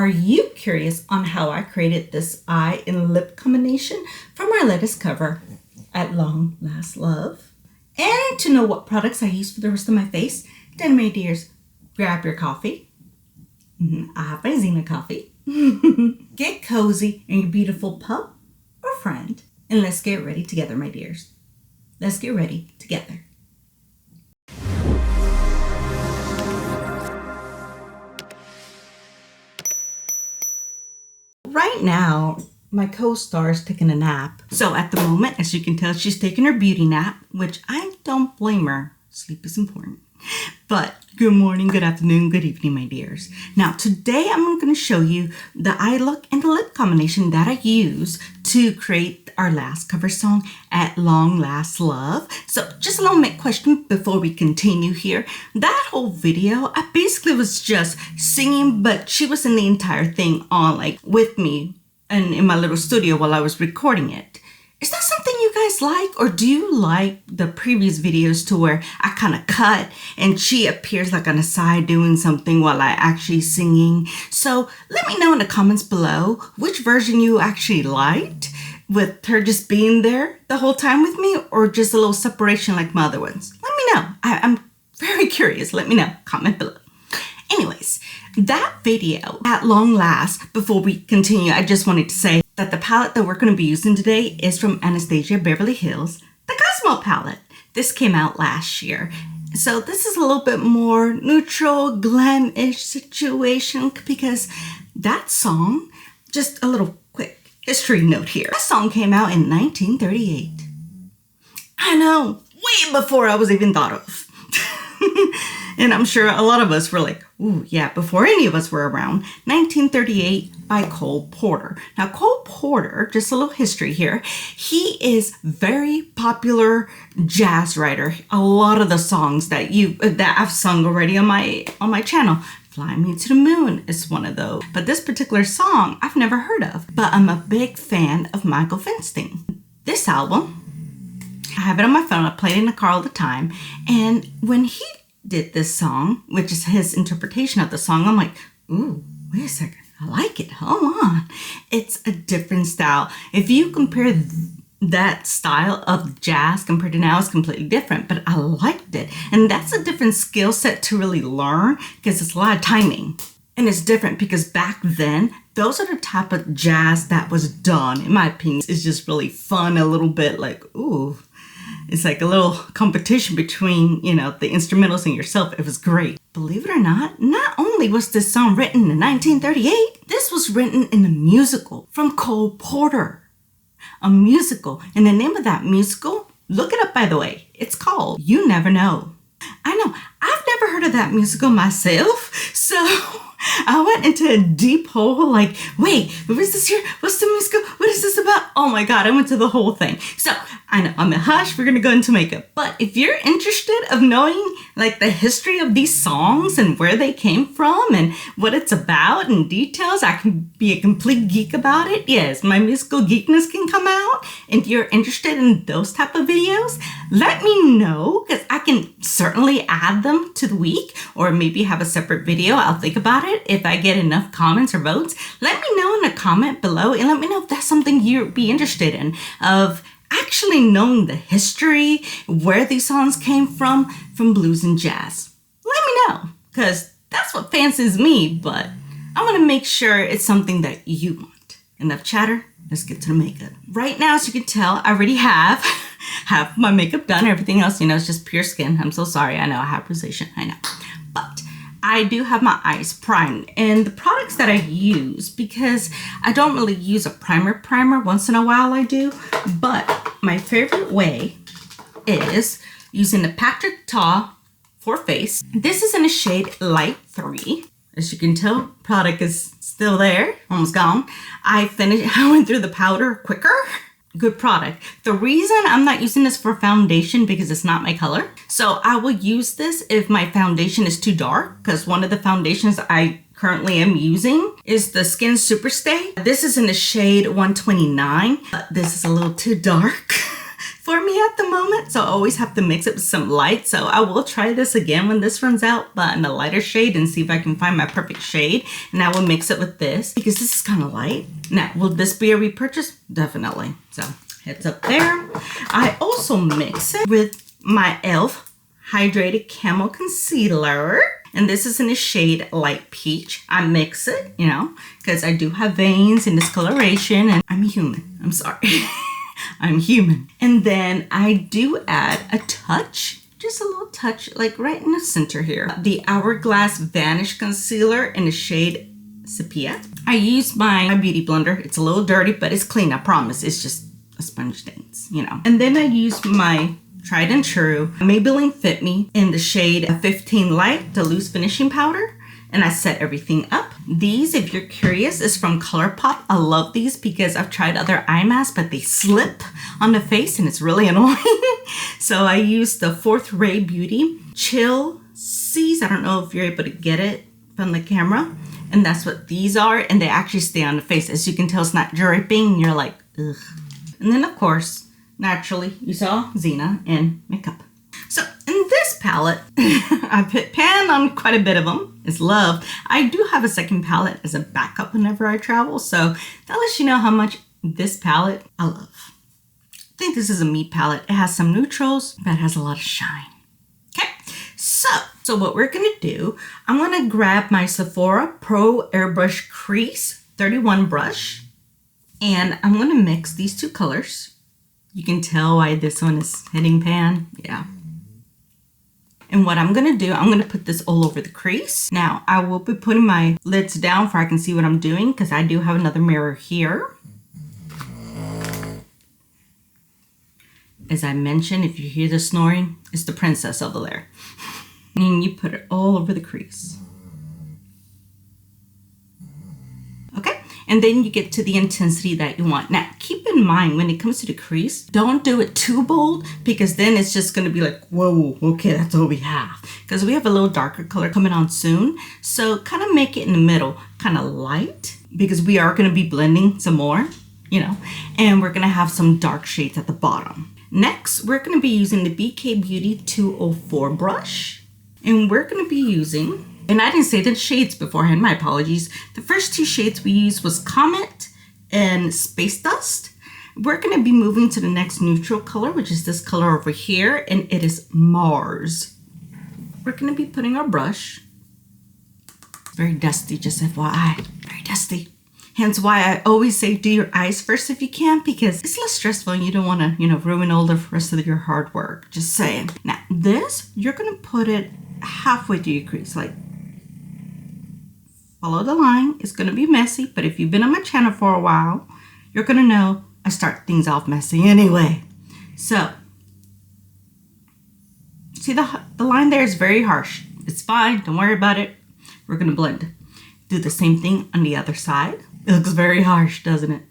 Are you curious on how I created this eye and lip combination from our latest cover, At Long Last Love? And to know what products I use for the rest of my face, then my dears, grab your coffee. I have my Xena coffee. Get cozy in your beautiful pup or friend. And let's get ready together, my dears. Let's get ready together. Right now, my co-star is taking a nap. So at the moment, as you can tell, she's taking her beauty nap, which I don't blame her. Sleep is important. But good morning, good afternoon, good evening, my dears. Now, today I'm going to show you the eye look and the lip combination that I use to create our last cover song, At Long Last Love. So just a little mid question before we continue here. That whole video, I basically was just singing, but she was in the entire thing on with me and in my little studio while I was recording it. Is that something you guys like, or do you like the previous videos to where I kind of cut and she appears on the side doing something while I actually singing? So let me know in the comments below which version you actually liked, with her just being there the whole time with me, or just a little separation like my other ones. Let me know. I'm very curious. Let me know. Comment below. Anyways, that video, At Long Last, before we continue, I just wanted to say that the palette that we're going to be using today is from Anastasia Beverly Hills, the Camo palette. This came out last year. So this is a little bit more neutral, glam-ish situation because that song, just a little quick history note here. That song came out in 1938. I know, way before I was even thought of. And I'm sure a lot of us were like, ooh, yeah, before any of us were around. 1938 by Cole Porter. Now, Cole Porter, just a little history here, he is very popular jazz writer. A lot of the songs that I've sung already on my channel, Fly Me to the Moon is one of those. But this particular song, I've never heard of. But I'm a big fan of Michael Finstein. This album, I have it on my phone. I play it in the car all the time. And when he did this song, which is his interpretation of the song, I'm like, ooh, wait a second, I like it, hold on. It's a different style. If you compare that style of jazz compared to now, it's completely different, but I liked it. And that's a different skill set to really learn because it's a lot of timing. And it's different because back then, those are the type of jazz that was done, in my opinion. It's just really fun, a little bit like, ooh, it's like a little competition between, the instrumentals and yourself. It was great. Believe it or not only was this song written in 1938, this was written in a musical from Cole Porter. A musical. And the name of that musical, look it up by the way, it's called You Never Know. I know, I've never heard of that musical myself, so I went into a deep hole like, wait, what is this here? What's the musical? What is this about? Oh my God, I went to the whole thing. So I know, I'm a hush, we're gonna go into makeup. But if you're interested of knowing the history of these songs and where they came from and what it's about and details, I can be a complete geek about it. Yes, my musical geekness can come out. If you're interested in those type of videos, let me know because I can certainly add them to the week or maybe have a separate video. I'll think about it. If I get enough comments or votes, let me know in a comment below and let me know if that's something you'd be interested in, of actually knowing the history, where these songs came from blues and jazz. Let me know, because that's what fancies me, but I want to make sure it's something that you want. Enough chatter, let's get to the makeup. Right now, as you can tell, I already have my makeup done. Everything else, it's just pure skin. I'm so sorry. I know I have rosacea. I know. But I do have my eyes primed, and the products that I use, because I don't really use a primer. Once in a while I do, but my favorite way is using the Patrick Ta for face. This is in the shade Light 3. As you can tell, product is still there, almost gone. I went through the powder quicker. Good product. The reason I'm not using this for foundation because it's not my color. So I will use this if my foundation is too dark, because one of the foundations I currently am using is the Skin Superstay. This is in the shade 129. This is a little too dark for me at the moment, so I always have to mix it with some light. So I will try this again when this runs out, but in a lighter shade, and see if I can find my perfect shade. And I will mix it with this because this is kind of light. Now, will this be a repurchase? Definitely. So heads up there. I also mix it with my e.l.f. Hydrated Camo Concealer. And this is in the shade Light Peach. I mix it, you know, because I do have veins in discoloration, and I'm human. I'm sorry. I'm human. And then I do add a touch, just a little touch, like right in the center here. The Hourglass Vanish Concealer in the shade Sepia. I use my beauty blender. It's a little dirty, but it's clean, I promise. It's just a sponge stains, you know. And then I use my tried and true Maybelline Fit Me in the shade 15 Light, the loose finishing powder, and I set everything up. These, if you're curious, is from ColourPop. I love these because I've tried other eye masks, but they slip on the face and it's really annoying. So I used the Fourth Ray Beauty Chill Seas. I don't know if you're able to get it from the camera. And that's what these are, and they actually stay on the face. As you can tell, it's not dripping. You're like, ugh. And then, of course, naturally, you saw Xena in makeup. So in this palette, I put pan on quite a bit of them. It's loved. I do have a second palette as a backup whenever I travel. So that lets you know how much this palette I love. I think this is a meat palette. It has some neutrals, but it has a lot of shine. Okay, so what we're gonna do, I'm gonna grab my Sephora Pro Airbrush Crease 31 brush, and I'm gonna mix these two colors. You can tell why this one is hitting pan. Yeah. And what I'm gonna do, I'm gonna put this all over the crease. Now, I will be putting my lids down so I can see what I'm doing, because I do have another mirror here. As I mentioned, if you hear the snoring, it's the princess over there. And you put it all over the crease. Okay? And then you get to the intensity that you want. Now, keep in mind, when it comes to the crease, don't do it too bold, because then it's just going to be like, whoa, okay, that's all we have. Because we have a little darker color coming on soon. So kind of make it in the middle, kind of light, because we are going to be blending some more, you know, and we're going to have some dark shades at the bottom. Next, we're going to be using the BK Beauty 204 brush, and we're going to be using, and I didn't say the shades beforehand, my apologies. The first two shades we used was Comet and Space Dust. We're going to be moving to the next neutral color, which is this color over here, and it is Mars. We're going to be putting our brush. Very dusty, just FYI, very dusty. Hence why I always say do your eyes first if you can, because it's less stressful and you don't want to, you know, ruin all the rest of your hard work. Just saying. Now this, you're going to put it halfway through your crease, like follow the line. It's going to be messy, but if you've been on my channel for a while, you're going to know I start things off messy anyway. So, see the line there is very harsh. It's fine. Don't worry about it. We're going to blend. Do the same thing on the other side. It looks very harsh, doesn't it?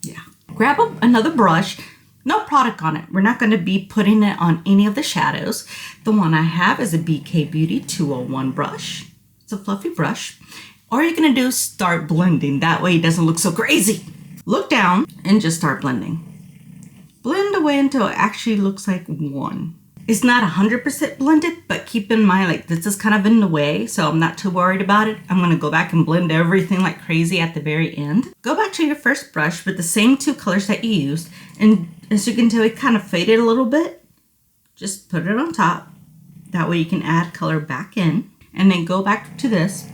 Yeah. Grab another brush. No product on it. We're not going to be putting it on any of the shadows. The one I have is a BK Beauty 201 brush. It's a fluffy brush. All you're going to do is start blending. That way it doesn't look so crazy. Look down and just start blending. Blend away until it actually looks like one. It's not 100% blended, but keep in mind, like, this is kind of in the way, so I'm not too worried about it. I'm going to go back and blend everything like crazy at the very end. Go back to your first brush with the same two colors that you used, and as you can tell, it kind of faded a little bit. Just put it on top. That way you can add color back in, and then go back to this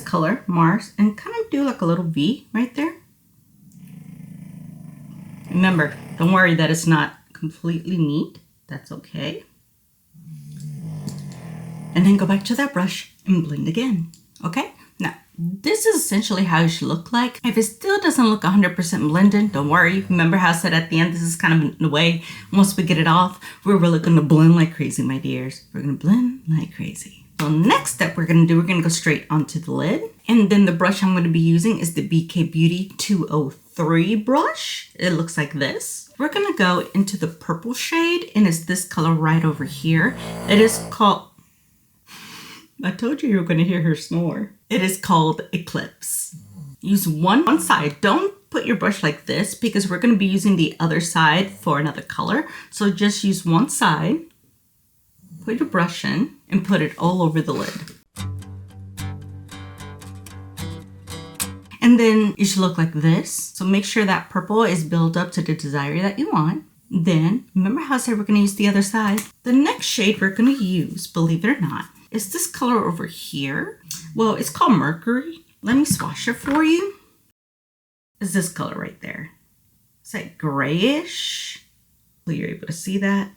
color, Mars, and kind of do like a little V right there. Remember, don't worry that it's not completely neat. That's okay. And then go back to that brush and blend again. Okay? Now, this is essentially how it should look like. If it still doesn't look 100% blended, don't worry. Remember how I said at the end, this is kind of in the way. Once we get it off, we're really going to blend like crazy, my dears. We're going to blend like crazy. So next step we're going to do, we're going to go straight onto the lid. And then the brush I'm going to be using is the BK Beauty 203 brush. It looks like this. We're going to go into the purple shade, and it's this color right over here. It is called, I told you were going to hear her snore. It is called Eclipse. Use one side. Don't put your brush like this because we're going to be using the other side for another color. So just use one side, put your brush in, and put it all over the lid. And then it should look like this. So make sure that purple is built up to the desired that you want. Then, remember how I said we're going to use the other side? The next shade we're going to use, believe it or not, is this color over here. Well, it's called Mercury. Let me swatch it for you. It's this color right there. It's like grayish. So you're able to see that.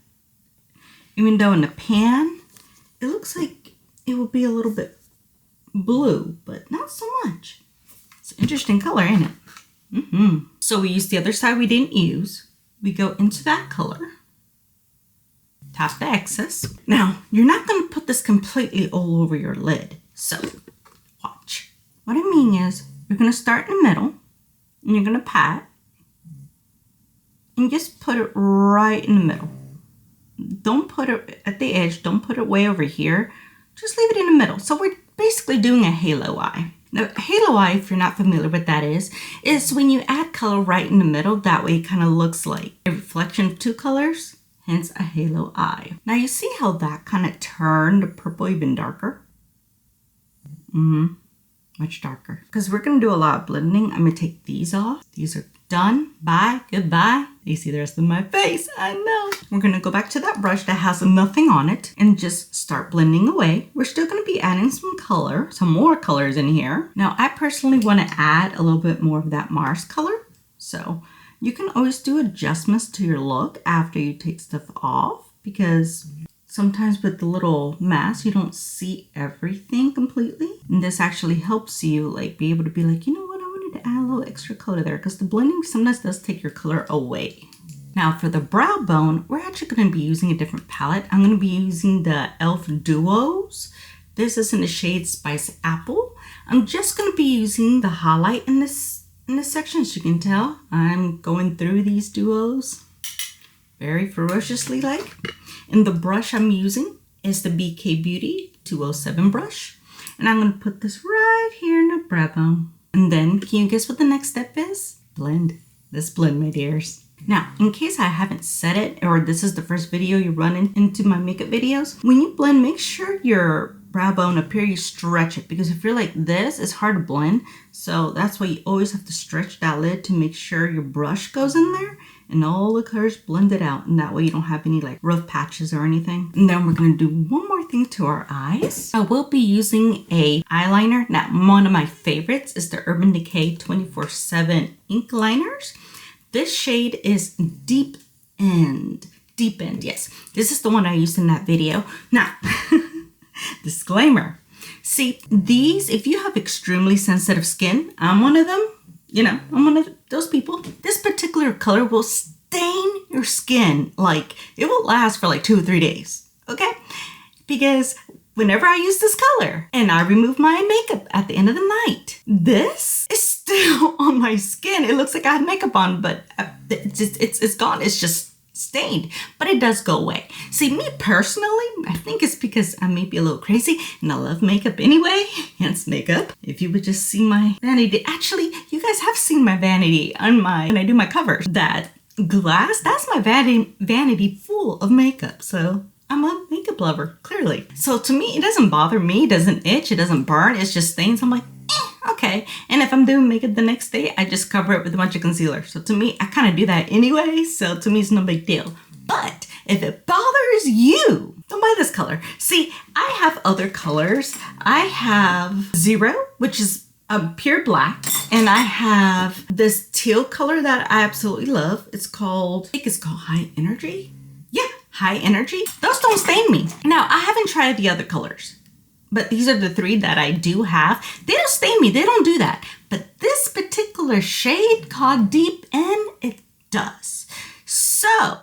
Even though in the pan, it looks like it will be a little bit blue, but not so much. It's an interesting color, ain't it? So we use the other side we didn't use. We go into that color. Tap the excess. Now, you're not going to put this completely all over your lid. So, watch. What I mean is, you're going to start in the middle, and you're going to pat, and just put it right in the middle. Don't put it at the edge. Don't put it way over here. Just leave it in the middle. So we're basically doing a halo eye. Now, halo eye, if you're not familiar with that is when you add color right in the middle. That way it kind of looks like a reflection of two colors, hence a halo eye. Now you see how that kind of turned the purple even darker? Much darker. Because we're going to do a lot of blending. I'm going to take these off. These are done. Bye. Goodbye. You see the rest of my face. I know. We're going to go back to that brush that has nothing on it and just start blending away. We're still going to be adding some color, some more colors in here. Now, I personally want to add a little bit more of that Mars color. So you can always do adjustments to your look after you take stuff off, because sometimes with the little mask, you don't see everything completely. And this actually helps you like be able to be like, you know what, I wanted to add a little extra color there, because the blending sometimes does take your color away. Now for the brow bone, we're actually going to be using a different palette. I'm going to be using the e.l.f. Duos. This is in the shade Spice Apple. I'm just going to be using the highlight in this section. As you can tell, I'm going through these duos very ferociously like. And the brush I'm using is the BK Beauty 207 brush. And I'm going to put this right here in the brow bone. And then, can you guess what the next step is? Blend. Let's blend, my dears. Now, in case I haven't said it, or this is the first video you run into my makeup videos, when you blend, make sure your brow bone up here, you stretch it. Because if you're like this, it's hard to blend. So that's why you always have to stretch that lid to make sure your brush goes in there and all the colors blended out, and that way you don't have any like rough patches or anything. And then we're going to do one more thing to our eyes. I will be using a eyeliner. Now, one of my favorites is the Urban Decay 24/7 ink liners. This shade is Deep End. Deep End, yes. This is the one I used in that video. Now, disclaimer. See, these, if you have extremely sensitive skin, I'm one of them. You know, I'm one of those people. This particular color will stain your skin. Like, it will last for like 2 or 3 days. Okay? Because whenever I use this color and I remove my makeup at the end of the night, this is still on my skin. It looks like I have makeup on, but it's gone. It's just stained, but it does go away. See, me personally, I think it's because I may be a little crazy and I love makeup anyway, hence makeup. If you would just see my vanity, actually, you guys have seen my vanity on when I do my covers. That glass, that's my vanity full of makeup. So I'm a makeup lover, clearly. So to me, it doesn't bother me, it doesn't itch, it doesn't burn, it's just stains. I'm like, okay. And if I'm doing makeup the next day, I just cover it with a bunch of concealer. So to me, I kind of do that anyway. So to me, it's no big deal. But if it bothers you, don't buy this color. See, I have other colors. I have Zero, which is a pure black. And I have this teal color that I absolutely love. I think it's called High Energy. Yeah, High Energy. Those don't stain me. Now, I haven't tried the other colors, but these are the 3 that I do have. They don't stain me. They don't do that. But this particular shade called Deep End, it does. So,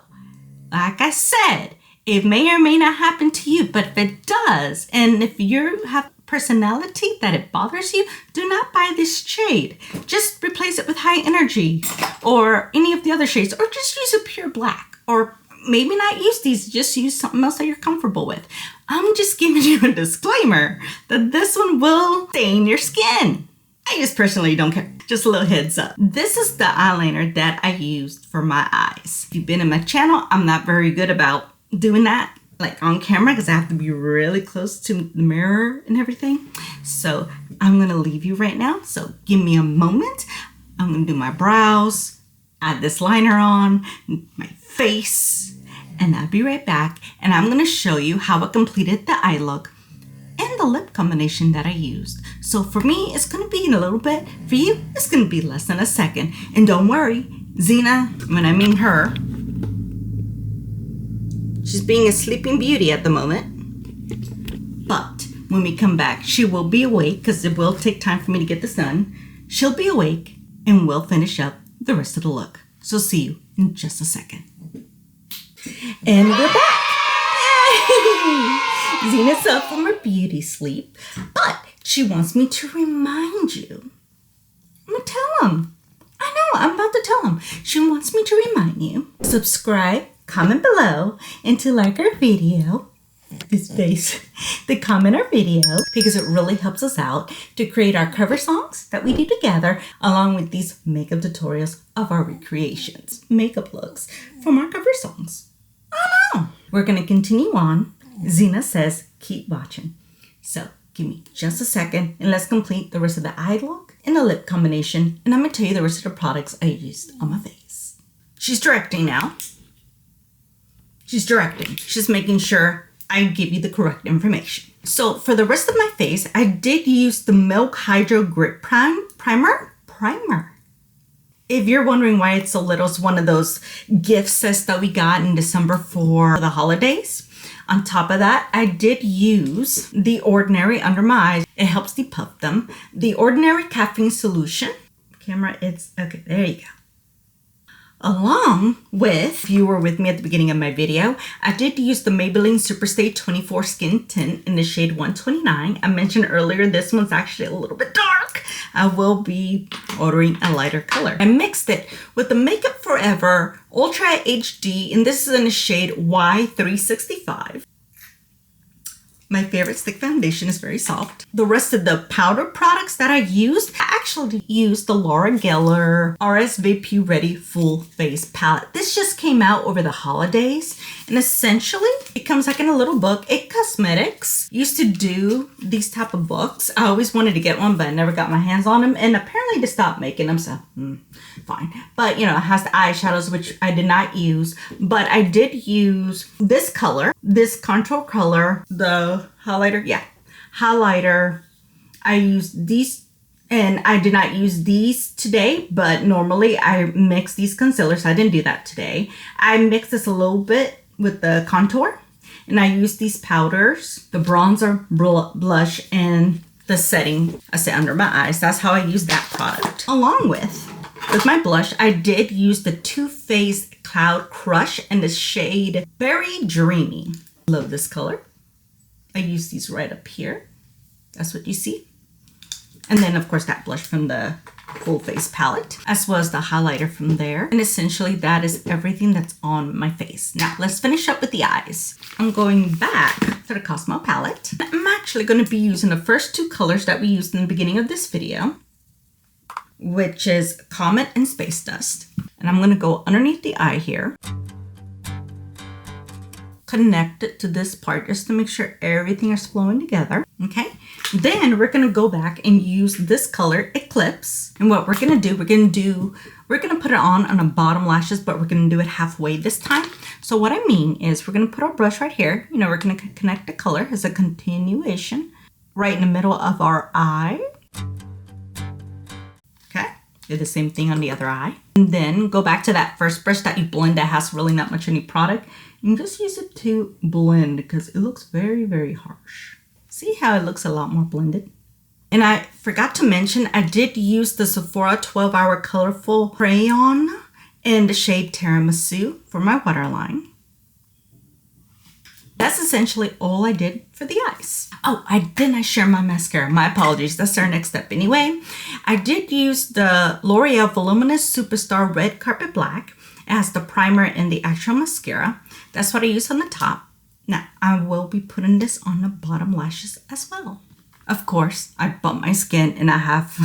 like I said, it may or may not happen to you, but if it does, and if you have personality that it bothers you, do not buy this shade. Just replace it with High Energy or any of the other shades, or just use a pure black, or maybe not use these, just use something else that you're comfortable with. I'm just giving you a disclaimer that this one will stain your skin. I just personally don't care. Just a little heads up. This is the eyeliner that I used for my eyes. If you've been in my channel, I'm not very good about doing that like on camera because I have to be really close to the mirror and everything. So I'm gonna leave you right now. So give me a moment. I'm gonna do my brows, add this liner on, my face, and I'll be right back. And I'm gonna show you how I completed the eye look and the lip combination that I used. So for me, it's gonna be in a little bit. For you, it's gonna be less than a second. And don't worry, Xena, when I mean her, she's being a sleeping beauty at the moment. But when we come back, she will be awake because it will take time for me to get this done. She'll be awake and we'll finish up the rest of the look. So see you in just a second. And we're back. Yay! Xena's up from her beauty sleep, but she wants me to remind you. I'm gonna tell him. I know, I'm about to tell him. She wants me to remind you. Subscribe, comment below, and to like our video. This face. To comment our video because it really helps us out to create our cover songs that we do together along with these makeup tutorials of our recreations, makeup looks from our cover songs. I know. We're going to continue on. Xena says, keep watching. So give me just a second and let's complete the rest of the eye look and the lip combination. And I'm going to tell you the rest of the products I used on my face. She's directing now. She's directing. She's making sure I give you the correct information. So for the rest of my face, I did use the Milk Hydro Grip Primer. If you're wondering why it's so little, it's one of those gift sets that we got in December for the holidays. On top of that, I did use The Ordinary under my eyes. It helps depuff them. The Ordinary Caffeine Solution. Camera, it's, okay, there you go. Along with, if you were with me at the beginning of my video, I did use the Maybelline Superstay 24 Skin Tint in the shade 129. I mentioned earlier, this one's actually a little bit dark. I will be ordering a lighter color. I mixed it with the Makeup Forever Ultra HD, and this is in the shade Y365. My favorite stick foundation is very soft. The rest of the powder products that I used, I actually used the Laura Geller RSVP Ready Full Face Palette. This just came out over the holidays, and essentially it comes like in a little book. It Cosmetics used to do these type of books. I always wanted to get one, but I never got my hands on them, and apparently they stopped making them, so fine. But you know, it has the eyeshadows, which I did not use, but I did use this color, this contour color, the highlighter. I used these, and I did not use these today, but normally I mix these concealers. I didn't do that today. I mixed this a little bit with the contour, and I used these powders, the bronzer, blush, and the setting I set under my eyes. That's how I use that product. Along with my blush, I did use the Too Faced Cloud Crush in the shade Very Dreamy. Love this color. I use these right up here. That's what you see. And then of course that blush from the Full Face palette, as well as the highlighter from there. And essentially that is everything that's on my face. Now let's finish up with the eyes. I'm going back to the Cosmo palette. I'm actually going to be using the first two colors that we used in the beginning of this video, which is Comet and Space Dust. And I'm going to go underneath the eye here, connect it to this part just to make sure everything is flowing together. Okay, then we're going to go back and use this color Eclipse, and what we're going to do, we're going to put it on the bottom lashes, but we're going to do it halfway this time. So what I mean is we're going to put our brush right here, you know, we're going to connect the color as a continuation right in the middle of our eye. Okay, do the same thing on the other eye, and then go back to that first brush that you blend that has really not much any product, and just use it to blend because it looks very, very harsh. See how it looks a lot more blended? And I forgot to mention, I did use the Sephora 12-Hour Colorful Crayon in the shade Tiramisu for my waterline. That's essentially all I did for the eyes. Oh, I didn't share my mascara. My apologies. That's our next step anyway. I did use the L'Oreal Voluminous Superstar Red Carpet Black as the primer and the actual mascara. That's what I use on the top. Now, I will be putting this on the bottom lashes as well. Of course, I bumped my skin and I have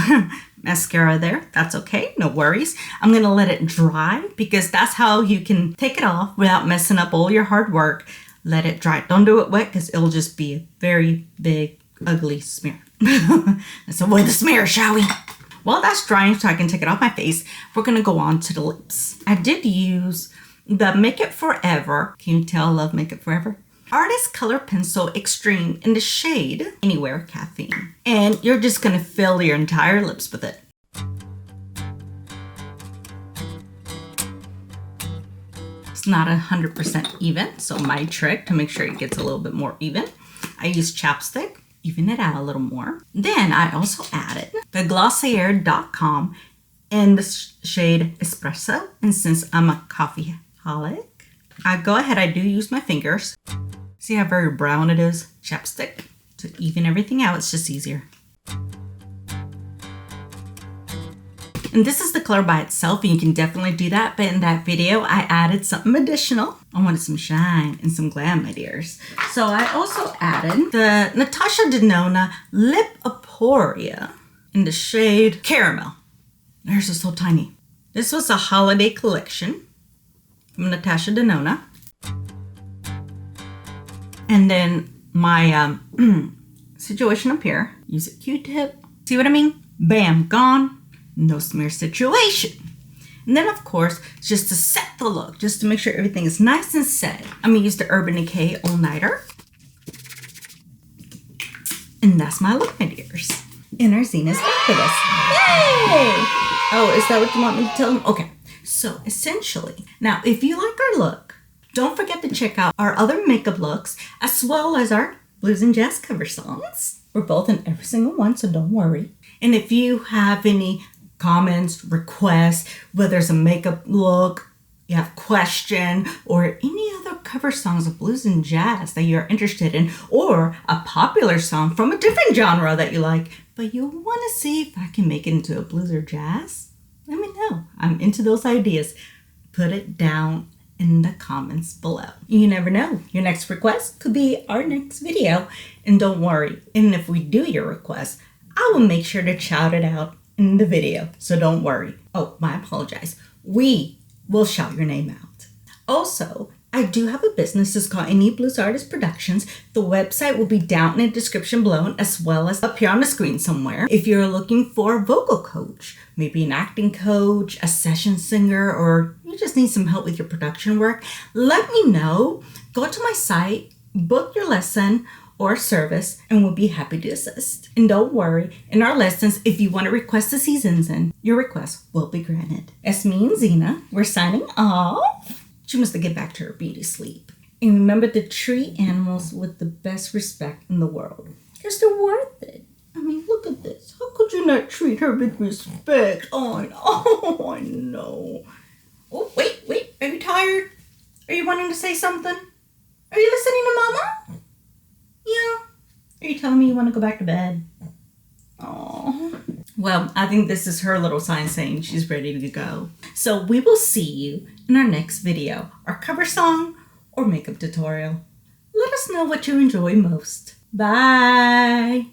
mascara there. That's okay, no worries. I'm gonna let it dry because that's how you can take it off without messing up all your hard work. Let it dry. Don't do it wet because it'll just be a very big, ugly smear. Let's avoid the smear, shall we? While that's drying so I can take it off my face, we're gonna go on to the lips. I did use the Make It Forever. Can you tell I love Make It Forever? Artist Color Pencil Extreme in the shade Anywhere Caffeine. And you're just gonna fill your entire lips with it. It's not 100% even, so my trick to make sure it gets a little bit more even, I use chapstick, even it out a little more. Then I also added the Glossier.com in the shade Espresso. And since I'm a coffeeholic, I go ahead, I do use my fingers. See how very brown it is? Chapstick to even everything out. It's just easier. And this is the color by itself, and you can definitely do that. But in that video, I added something additional. I wanted some shine and some glam, my dears. So I also added the Natasha Denona Lip Aporia in the shade Caramel. Theirs is so tiny. This was a holiday collection from Natasha Denona. And then my situation up here, use a Q-tip. See what I mean? Bam, gone. No smear situation. And then of course, just to set the look, just to make sure everything is nice and set, I'm gonna use the Urban Decay All Nighter. And that's my look, my dears. And our Xena's back with us. Yay! Oh, is that what you want me to tell them? Okay, so essentially, now if you like our look, don't forget to check out our other makeup looks, as well as our blues and jazz cover songs. We're both in every single one, so don't worry. And if you have any comments, requests, whether it's a makeup look, you have question, or any other cover songs of blues and jazz that you're interested in, or a popular song from a different genre that you like, but you want to see if I can make it into a blues or jazz, let me know. I'm into those ideas. Put it down in the comments below. You never know. Your next request could be our next video. And don't worry, and if we do your request, I will make sure to shout it out in the video. So don't worry. Oh, I apologize. We will shout your name out. Also, I do have a business. It's called Enid Blues Artist Productions. The website will be down in the description below, as well as up here on the screen somewhere. If you're looking for a vocal coach, maybe an acting coach, a session singer, or you just need some help with your production work, let me know. Go to my site, book your lesson or service, and we'll be happy to assist. And don't worry, in our lessons, if you want to request a seasons in, your request will be granted. As me and Xena, we're signing off. She must get back to her beauty sleep. And remember to treat animals with the best respect in the world, because they're worth it. I mean, look at this. How could you not treat her with respect? Oh, I know. Oh, wait. Are you tired? Are you wanting to say something? Are you listening to Mama? Yeah. Are you telling me you want to go back to bed? Oh. Well, I think this is her little sign saying she's ready to go. So we will see you in our next video, our cover song or makeup tutorial. Let us know what you enjoy most. Bye.